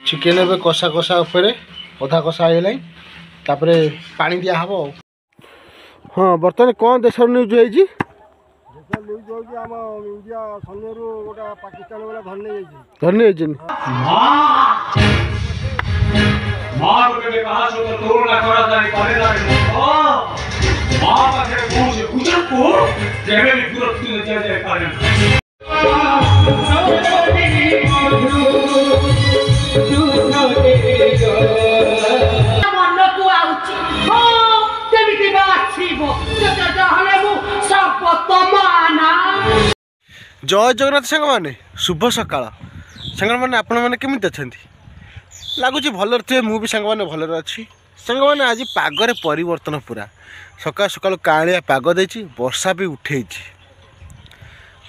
Chicken ए कषा कषा उपर अधा कषा होगा तापर पानी दिया हम। हाँ बर्तमान कौन देश न्यूज होती न्यूज होगी आम इंडिया सन्यु गोटे पाकिस्तान वाला धरने जय जगन्नाथ सांग मैंने शुभ सकाळ सांग मैंने आपण मैंने केमी अच्छा लगुच भलर थे मुझे सांग मैंने भलर अच्छी सांग मैंने आज पागरे परिवर्तन पूरा सकाल सकाल कालिया पाग देती वर्षा भी उठे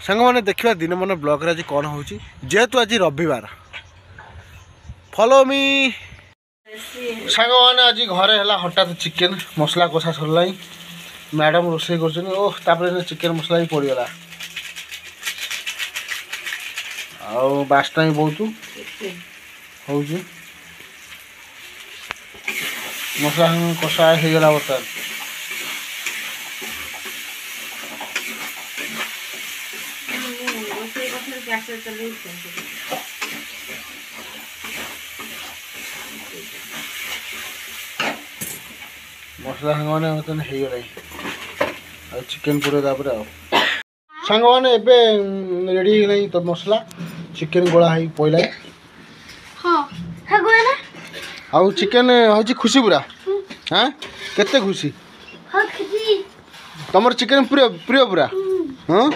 सांग मैंने देखा दिन मन ब्लॉग आज कौन हो जेहेतु आज रविवार फॉलो मी सांग मैंने आज घरे है हठात चिकेन मसला कषा सरला मैडम रोसे कर चिकेन मसला भी पड़गला आउ बास्ता ही बहुत हो मसला कषा हो गला बर्तमान मसला मैंने बर्तमान हो गला चिकेन पूरे तापर सांग मैंने एवं रेडी हो तो मसला चिकेन गोला है पड़ा आउ चिकेन हूँ खुशी पूरा हाँ केते खुशी तुम चिकेन प्रिय प्रिय पूरा हाँ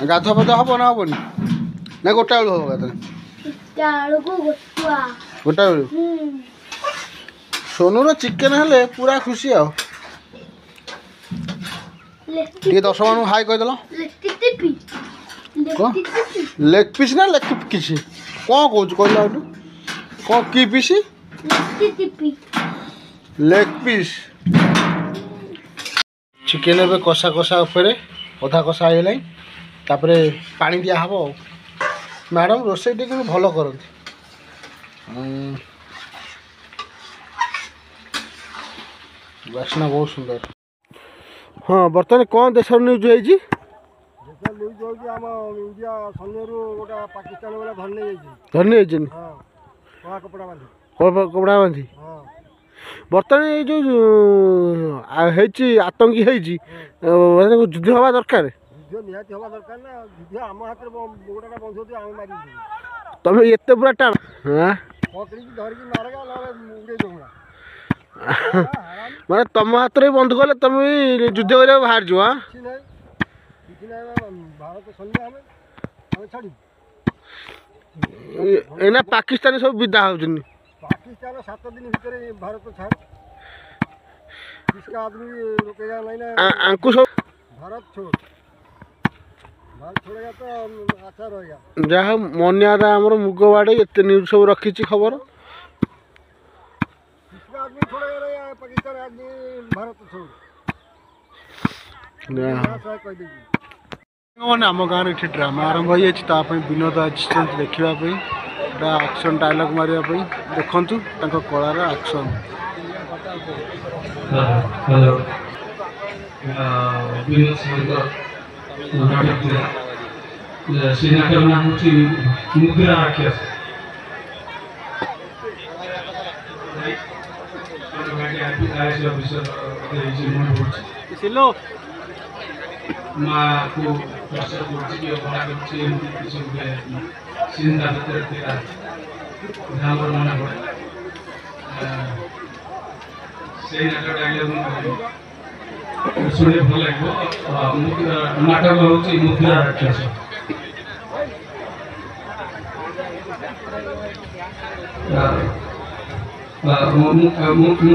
गाधुआ पाधुआ हम ना हेनी ना गोटा बेलू हम गोटा बेलू सोनूर चिकेन हेले पूरा खुशी आ दर्शक मान हाई कहीदेल लेग पीस ना लेग किसी कौन कौच कहला कौन की पीस लेग पीस चिकेन ए कषा कषा उपर अधा कषा होगा तापर पानी दिया हम। मैडम रोसे टे भल करती बास्ना बहुत सुंदर। हाँ बर्तमान कौन देश न्यूज होती न्यूज होगी आम इंडिया सन्यु गोटे पाकिस्तान वाला धरने कपड़ा बांधी कपड़ा बांधी बर्तमान ये जो आतंकी युद्ध हवा दरकार युद्ध निहाती हवा दरकार ना युद्ध आम हाथ में गोटा बंध आम मारी तुम एत पूरा टाण हाँ पकड़ी धरिकी मारेगा उड़े दूंगा माने तुम हाथ में बंद कले तुम युद्ध कर बाहर जो हाँ भारत सैन्य हमें छाड़ी एना पाकिस्तानी सब विदा हो पाकिस्तान 7 दिन भीतर भारत छाड़ किसका आदमी रुकेगा नहीं ना अंकुश भारत छोड़ भारत छोड़ेगा तो अच्छा रहेगा जहाँ मनियादा आमर मुगवाड़े एत न्यूज सब रखी खबर किसका आदमी छोड़ेगा नहीं पाकिस्तान आदमी भारत छोड़ कह देगी मैंने आम गाँव ये ड्रामा आरंभ हो विनोद आसुँच देखापी एक्शन डायलॉग मारे देखु कलार एक्शन मुद्रा राक्षस माँ को दर्शक अवहेला कर चिंता ध्यान मन पड़े से नाटक डायलॉग शुणे भल लगे नाटक हूँ मुद्रा राक्षस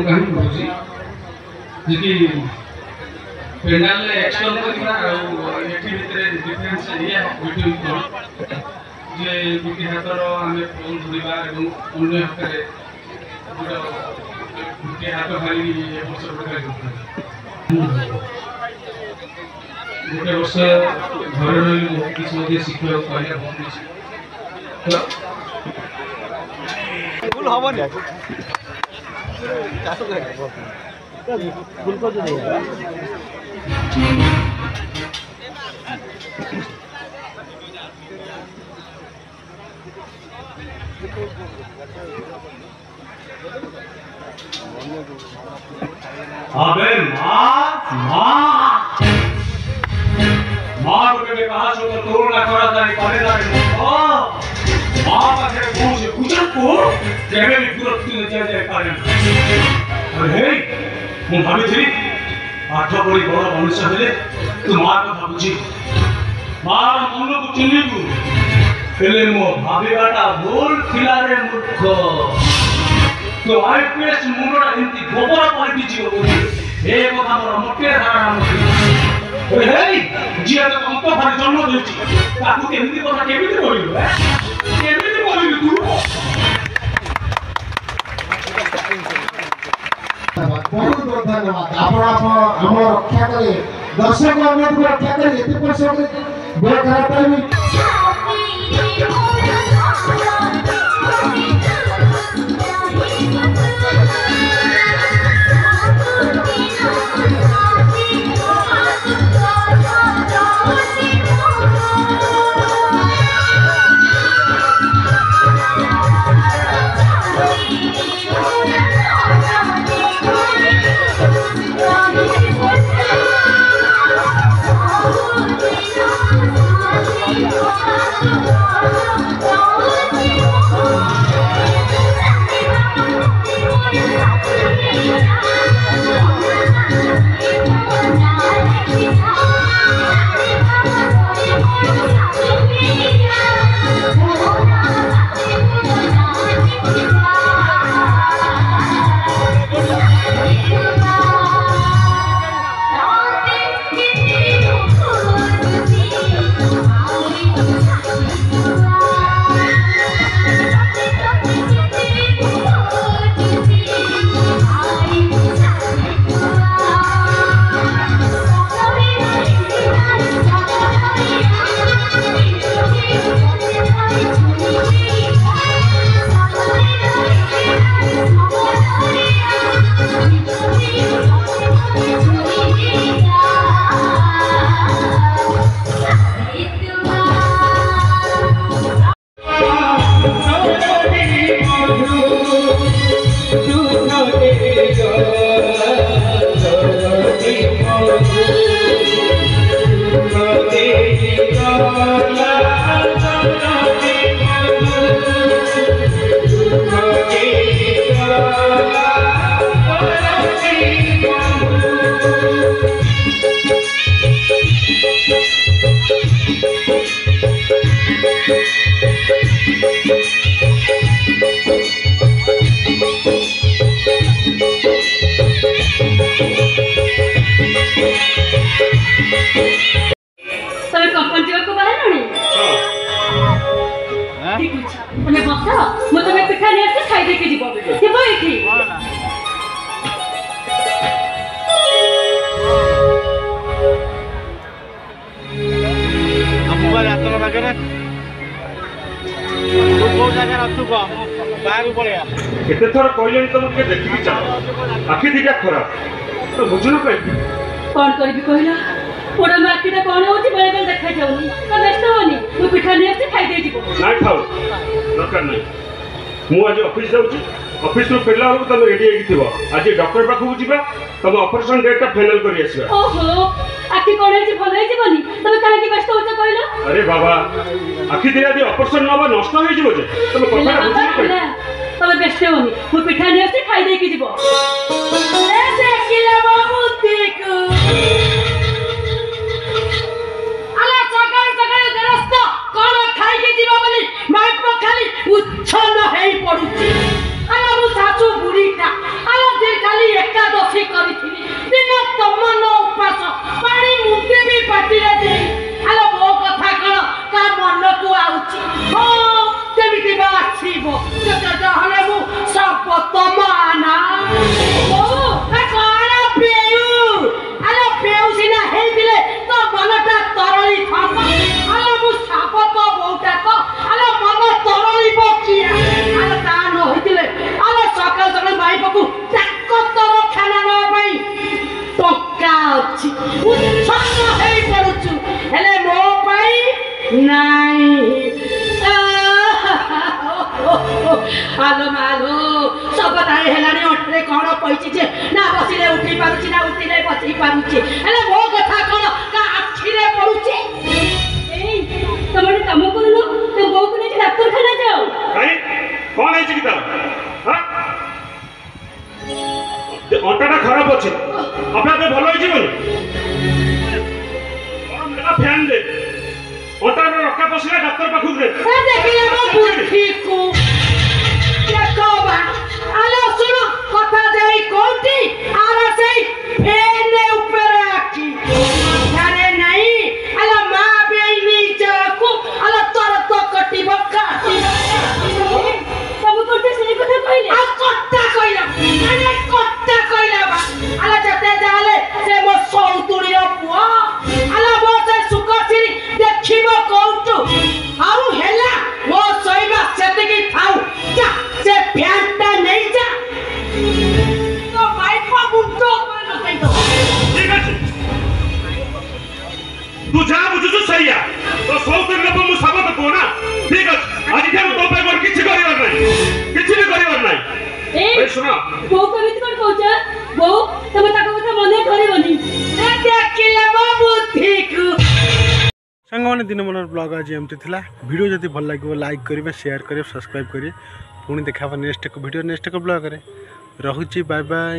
कहीं कहूँ जी पेंडाल एक्शन डिफरेंस एरिया बिटवीन जे गोटे हाथर आम फोन धरवा अन्य हाथ गोटे हाथ खाली गोटे वर्ष घर रही किसी शिक्षा कहले बहुत ফুল হবনি अबे माँ को कभी कहा सो तो तोड़ ना करा था करे ना माँ का तेरे मुंह से कुछ को तेरे भी पूरा तू ने चल जाए पाने अरे ମୁଁ ଭାବିଥିଲି ପାଠ ପଢ଼ି ବଡ଼ ମଣିଷ ହେଲେ ତୁ ମାଆ କଥା ବୁଝି ମାଆର ମନକୁ ଚିହ୍ନିବୁ ହେଲେ ମୋ ଭାବିବାଟା ଭୁଲ ଥିଲା ରେ ମୂର୍ଖ तो आईपीएस मुंडा एंती गोबर पलटि जीव बोली ए কথা मोर मोटे ধারণा नथि ओए हे जिया तो अंत भारी जन्म देछि ताकू केमिति কথা केमिति बोलिलु केमिति बोलिलु तू बहुत बहुत धन्यवाद आप हम रक्षा करे दर्शक को रक्षा करे एते परिश्रम बेर खराब टाइम एते थोर कहले तुम के देखि चल आखि दिटा खराब तो बुझलो कहि कोन करबी कहला पोड़ा मार्केट कोन होती बळे बळे देखा जाउनी तो व्यस्त होनी तू पिठा ने से खाई दे जीवो नाइ खाओ दरकार नै मु आज ऑफिस जाउची ऑफिस रो फेरला हो तमे रेडी हेकि थिबो आज डॉक्टर पाखु जिबा तमे ऑपरेशन डेट ता फाइनल करि आसीबा ओहो आखि कोन है भलो है जीवनी तमे काहे की व्यस्त होत कहला अरे बाबा आखि दिया दे ऑपरेशन नबा नष्ट होई जीवो जे तमे कथा बुझी तमे व्यस्त होनी मु पिठा ने से खाई दे की जीवो ए देखिला बाबू देखो आला सकाळ सकाळ दरस्त कोन खाई के जीवो बोली माइक पर खाली उच्छन हेई पडुची आला मु सासु बुढ़ीटा आला दे खाली एकादशी करिथिनी दिन तमन उपास पानी मुंडे भी पाटी रे दे आला मो कथा कोन का मन को आउची हो जेमिति बाछिबो जता हले मु सब तमाना ओ काना पेउ आला पेउ सिना हेई दिले तो मनटा तरली थाप आला मु साप तो बहुटा को आला मन तरली बकिया आला ता न ଆଲୋ ମାଲୋ ସବତାରେ ହେଲାଣି ଅଣ୍ଟରେ କଣ କହିଛି ଯେ ନା ବସିଲେ ଉଠି ପାରୁଛି ନା ଉଠିଲେ ବସି ପାରୁଛି ହେଲେ ମୋ କଥା କଣ କା ଆଖିରେ ପଡୁଛି ଏଇ ତମେ ଗୋଟେ କାମ କରୁନ ତୋ ବୋଉକୁ ନେଇକି ଡାକ୍ତରଖାନା ଯାଅ କାଇଁ କଣ ହେଇଛି କି ତାର ଅଣ୍ଟାଟା ଖରାପ ଅଛି ଆପଣଙ୍କ ଭଲ ହେଇଯିବନି ଫ୍ୟାନ୍ ଦେ ଅଣ୍ଟାର ରକା ପଶିଲା ଡାକ୍ତର ପାଖକୁ ଦେ ଦେଖିଲେ ମୋ ବୁଦ୍ଧିକୁ ଦେଖ ବା ଆଲୋ ଶୁଣ କଥା ଦେଇ କୋଉଠି ଆର ସେଇ ଫେନ ଉପରେ ଆଖି ଧାରେ ନାହିଁ ଆଲୋ ମା ବେଇ ନିଜକୁ ଆଲୋ ତର ତ କଟିବ ତମେ କୋଉଠି ସେଇ କଥା କହିଲେ ଆଉ କଟା କହିଲା ମାନେ କଟା କହିଲା ବା ଆଲୋ ଯେତେ ଯାହେଲେ ସେ ମୋ ସଉତୁଳିର ପୁଅ ଆଲୋ ମୋ ସେ ସୁକସିରି ଦେଖିବ କୋଉଠୁ ଆଉ ହେଲା ମୋ ଶୋଇବା ସେତିକି ଥାଉ ଯା ସେ ଫ୍ୟାନ୍ଟା ନେଇ ଯା ତ ମାଇପ ମୁଣ୍ଡ ଲଗେଇ ଦବ ঠিক আছে ତୁ ଯାହା ବୁଝୁଛୁ ସେଇଆ ତ ସଉତୁରୀ ଲୋକ ମୁଁ ସାବତ କୁହ ନା ଠିକ ଅଛି ଆଜିଠାରୁ ତୋ ପାଇଁ ମୋର କିଛି କରିବାର ନାହିଁ କିଛି ବି କରିବାର ନାହିଁ ଏଇ ଏ ଶୁଣ ବୋଉ କେମିତି କଣ କହୁଛ ବୋଉ ତମେ ତାଙ୍କ କଥା ମନେ କରିବନି ଦେଖିଲେ ମୋ ବୁଦ୍ଧିକୁ ସାଙ୍ଗମାନେ ଦିନମାନର ବ୍ଲଗ୍ ଆଜି ଏମିତି ଥିଲା ଭିଡ଼ିଓ ଯଦି ଭଲ ଲାଗିବ ଲାଇକ୍ କରିବେ ସେୟାର କରିବେ ସବସ୍କ୍ରାଇବ୍ କରିବେ ପୁଣି ଦେଖା ନେକ୍ସଟ ଏକ ଭିଡ଼ିଓ ନେକ୍ସଟ ଏକ ବ୍ଲଗ୍ରେ ରହୁଛି ବାଏ ବାଏ।